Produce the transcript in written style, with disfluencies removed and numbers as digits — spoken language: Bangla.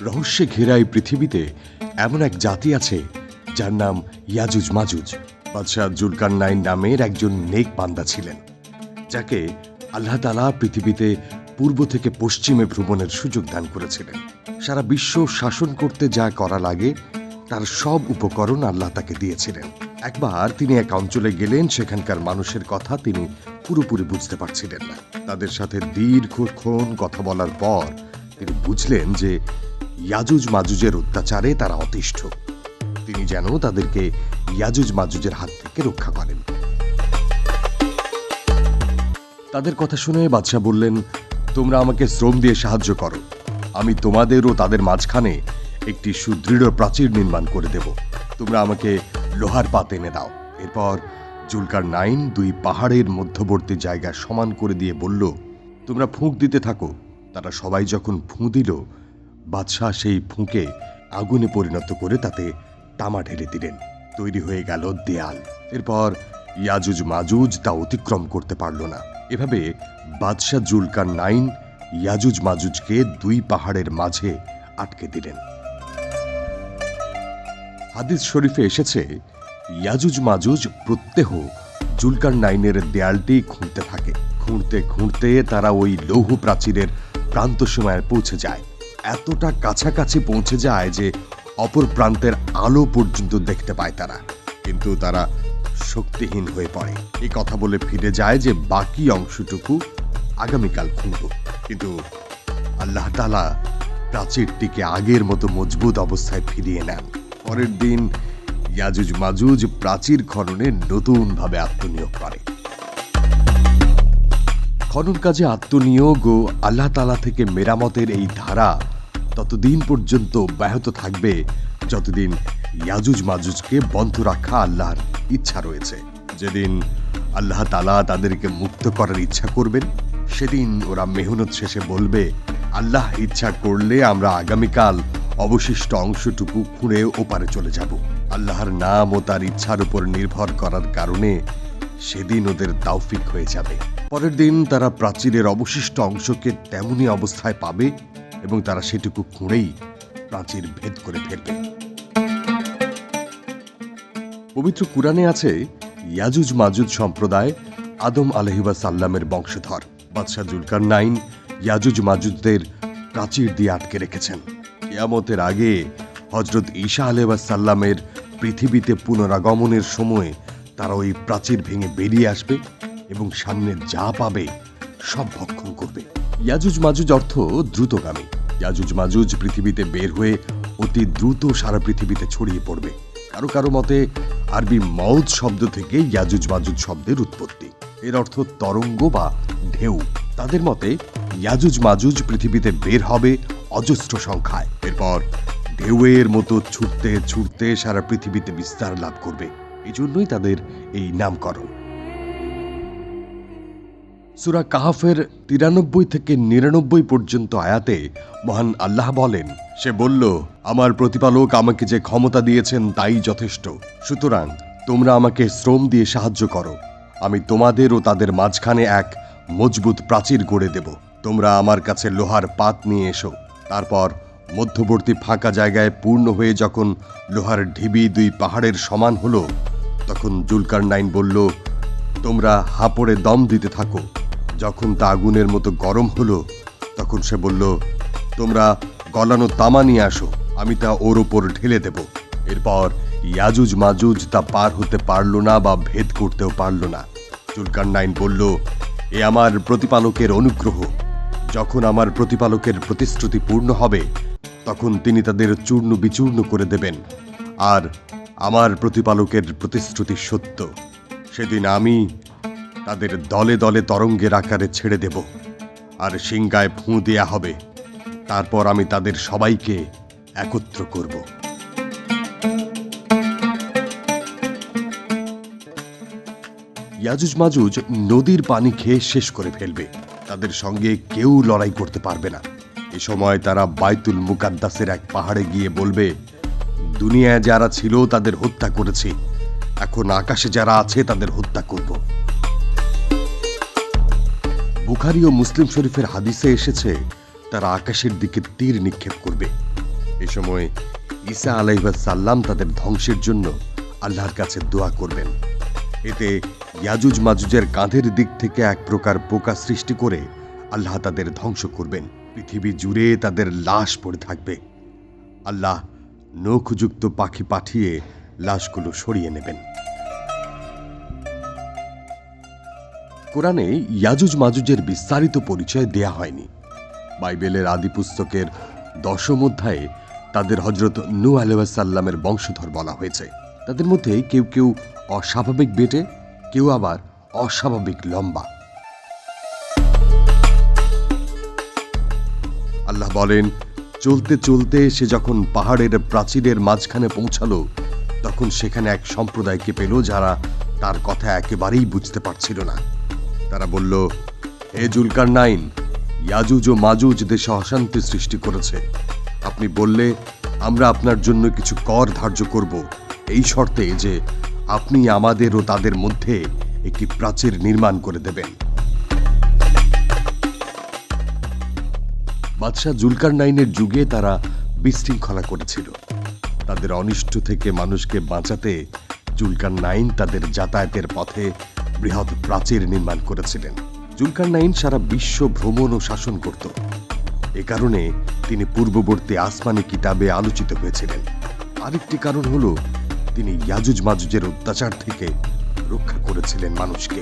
রহস্যে ঘেরা এই পৃথিবীতে এমন এক জাতি আছে যার নাম ইয়াজুজ মাজুজ। বাদশাহ জুলকারনাইন নামের একজন নেক বান্দা ছিলেন, যাকে আল্লাহ তাআলা পৃথিবীতে পূর্ব থেকে পশ্চিমে ভ্রমণের সুযোগ দান করেছিলেন। সারা বিশ্ব শাসন করতে যা করা লাগে তার সব উপকরণ আল্লাহ তাকে দিয়েছিলেন। একবার তিনি এক অঞ্চলে গেলেন, সেখানকার মানুষের কথা তিনি পুরোপুরি বুঝতে পারছিলেন না। তাদের সাথে দীর্ঘক্ষণ কথা বলার পর তিনি বুঝলেন যে ইয়াজুজ মাজুজের অত্যাচারে তারা অতিষ্ঠ। তিনি যেন তাদেরকে ইয়াজুজ মাজুজের হাত থেকে রক্ষা করেন। তাদের কথা শুনে বাদশাহ বললেন, তোমরা আমাকে শ্রম দিয়ে সাহায্য করো, আমি তোমাদের ও তাদের মাঝখানে একটি সুদৃঢ় প্রাচীর নির্মাণ করে দেব। তোমরা আমাকে লোহার পাত এনে দাও। এরপর জুলকারনাইন দুই পাহাড়ের মধ্যবর্তী জায়গা সমান করে দিয়ে বলল, তোমরা ফুঁক দিতে থাকো। তারা সবাই যখন ফুঁ দিল, বাদশাহ সেই ফুঁকে আগুনে পরিণত করে তাতে তামা ঢেলে দিলেন। তৈরি হয়ে গেল দেয়াল। এরপর ইয়াজুজ মাজুজ তা অতিক্রম করতে পারল না। এভাবে বাদশাহ জুলকারনাইন ইয়াজুজ মাজুজকে দুই পাহাড়ের মাঝে আটকে দিলেন। হাদিস শরীফে এসেছে, ইয়াজুজ মাজুজ প্রত্যহ জুলকারনাইনের দেয়ালটি খুঁড়তে থাকে। খুঁড়তে খুঁড়তে তারা ওই লৌহ প্রাচীরের প্রান্ত সীমায় পৌঁছে যায়। এতটা কাছাকাছি পৌঁছে যায় যে অপর প্রান্তের আলো পর্যন্ত দেখতে পায় তারা, কিন্তু তারা শক্তিহীন হয়ে পড়ে। এই কথা বলে ফিরে যায় যে বাকি অংশটুকু আগামীকাল খুঁড়ব। কিন্তু আল্লাহ তাআলা প্রাচীরটিকে আগের মতো মজবুত অবস্থায় ফিরিয়ে নেন। পরের দিন ইয়াজুজ মাজুজ প্রাচীর খননে নতুন ভাবে আত্মনিয়োগ করে। খনন কাজে আত্মনিয়োগ ও আল্লাহ তাআলা থেকে মেরামতের এই ধারা ততদিন পর্যন্ত ব্যাহত থাকবে যতদিন ইয়াজুজ মাজুজকে বন্ধ রাখা আল্লাহর ইচ্ছা রয়েছে। যেদিন আল্লাহ তাআলা তাদেরকে মুক্ত করার ইচ্ছা করবেন, সেদিন ওরা মেহনত শেষে বলবে, আল্লাহ ইচ্ছা করলে আমরা আগামীকাল অবশিষ্ট অংশটুকু খুঁড়ে ওপারে চলে যাব। আল্লাহর নাম ও তার ইচ্ছার উপর নির্ভর করার কারণে সেদিন ওদের তাওফিক হয়ে যাবে। পরের দিন তারা প্রাচীরের অবশিষ্ট অংশকে তেমনি অবস্থায় পাবে এবং তারা সেটুকু খুঁড়েই প্রাচীর ভেদ করে ফেলবে। পবিত্র কুরআনে আছে, ইয়াজুজ মাজুজ সম্প্রদায় আদম আলাইহিসসালামের বংশধর। বাদশাহ জুলকারনাইন ইয়াজুজ মাজুজদের প্রাচীর দিয়ে আটকে রেখেছেন। কিয়ামতের আগে হযরত ঈসা আলাইহিসসালামের পৃথিবীতে পুনরাগমনের সময় তারা ওই প্রাচীর ভেঙে বেরিয়ে আসবে এবং সামনে যা পাবে সব ভক্ষণ করবে। ইয়াজুজ মাজুজ অর্থ দ্রুতগামী। ইয়াজুজ মাজুজ পৃথিবীতে বের হয়ে অতি দ্রুত সারা পৃথিবীতে ছড়িয়ে পড়বে। কারো কারো মতে আরবি মাউদ শব্দ থেকে ইয়াজুজ মাজুজ শব্দের উৎপত্তি। এর অর্থ তরঙ্গ বা ঢেউ। তাদের মতে ইয়াজুজ মাজুজ পৃথিবীতে বের হবে অজস্র সংখ্যায়। এরপর ঢেউয়ের মতো ছুটতে ছুটতে সারা পৃথিবীতে বিস্তার লাভ করবে। এই জন্যই তাদের এই নামকরণ। সূরা কাহফের 93 থেকে 99 পর্যন্ত আয়াতে মহান আল্লাহ বলেন, সে বলল, আমার প্রতিপালক আমাকে যে ক্ষমতা দিয়েছেন তাই যথেষ্ট। সুতরাং তোমরা আমাকে শ্রম দিয়ে সাহায্য করো, আমি তোমাদের ও তাদের মাঝখানে এক মজবুত প্রাচীর গড়ে দেব। তোমরা আমার কাছে লোহার পাত নিয়ে এসো। তারপর মধ্যবর্তী ফাঁকা জায়গায় পূর্ণ হয়ে যখন লোহার ঢিবি দুই পাহাড়ের সমান হলো, তখন জুলকারনাইন বলল, তোমরা হাঁপড়ে দম দিতে থাকো। যখন তা আগুনের মতো গরম হলো, তখন সে বলল, তোমরা গলানো তামা নিয়ে আসো, আমি তা ওর ওপর ঢেলে দেব। এরপর ইয়াজুজ মাজুজ তা পার হতে পারল না বা ভেদ করতেও পারল না। জুলকারনাইন বলল, এ আমার প্রতিপালকের অনুগ্রহ। যখন আমার প্রতিপালকের প্রতিশ্রুতি পূর্ণ হবে, তখন তিনি তাদের চূর্ণ বিচূর্ণ করে দেবেন। আর আমার প্রতিপালকের প্রতিশ্রুতি সত্য। সেদিন আমি তাদের দলে দলে তরঙ্গের আকারে ছেড়ে দেব, আর সিংগায় ফুঁ দেয়া হবে। তারপর আমি তাদের সবাইকে একত্র করব। ইয়াজুজ মাজুজ নদীর পানি খেয়ে শেষ করে ফেলবে। তাদের সঙ্গে কেউ লড়াই করতে পারবে না। এ সময় তারা বাইতুল মুকাদ্দাসের এক পাহাড়ে গিয়ে বলবে, দুনিয়ায় যারা ছিল তাদের হত্যা করেছি, এখন আকাশে যারা আছে তাদের হত্যা করব। বুখারী ও মুসলিম শরীফের হাদিসে এসেছে, তারা আকাশের দিকে তীর নিক্ষেপ করবে। এ সময় ঈসা আলাইহিসসালাম তাদের ধ্বংসের জন্য আল্লাহর কাছে দোয়া করবেন। এতে ইয়াজুজ মাজুজের কাঁধের দিক থেকে এক প্রকার পোকা সৃষ্টি করে আল্লাহ তাদের ধ্বংস করবেন। পৃথিবী জুড়ে তাদের লাশ পড়ে থাকবে। আল্লাহ নখযুক্ত পাখি পাঠিয়ে লাশগুলো সরিয়ে নেবেন। কোরআনে ইয়াজুজ মাজুজের বিস্তারিত পরিচয় দেয়া হয়নি। বাইবেলের আদি পুস্তকের 10ম অধ্যায়ে তাদের হযরত নূহ আলাইহিসসালামের বংশধর বলা হয়েছে। তাদের মধ্যে কেউ কেউ অস্বাভাবিক বেটে, কেউ আবার অস্বাভাবিক লম্বা। আল্লাহ বলেন, চলতে চলতে সে যখন পাহাড়ের প্রাচীরের মাঝখানে পৌঁছালো, তখন সেখানে এক সম্প্রদায়কে পেল যারা তার কথা একেবারেই বুঝতে পারছিল না। তারা বলল, হে জুলকারনাইন, ইয়াজুজ ও মাজুজ দেশে অশান্তি সৃষ্টি করেছে। আপনি বললে আমরা আপনার জন্য কিছু কর ধার্য করব, এই শর্তে যে আপনি আমাদের ও তাদের মধ্যে একটি প্রাচীর নির্মাণ করে দেবেন। বাদশাহ জুলকারনাইনের যুগে তারা বিশৃঙ্খলা করেছিল। তাদের অনিষ্ট থেকে মানুষকে বাঁচাতে জুলকারনাইন তাদের যাতায়াতের পথে বৃহৎ প্রাচীর নির্মাণ করেছিলেন। জুলকারনাইন সারা বিশ্ব ভ্রমণ ও শাসন করত। এ কারণে তিনি পূর্ববর্তী আসমানি কিতাবে আলোচিত হয়েছিলেন। আরেকটি কারণ হলো তিনি ইয়াজুজ মাজুজের অত্যাচার থেকে রক্ষা করেছিলেন মানুষকে।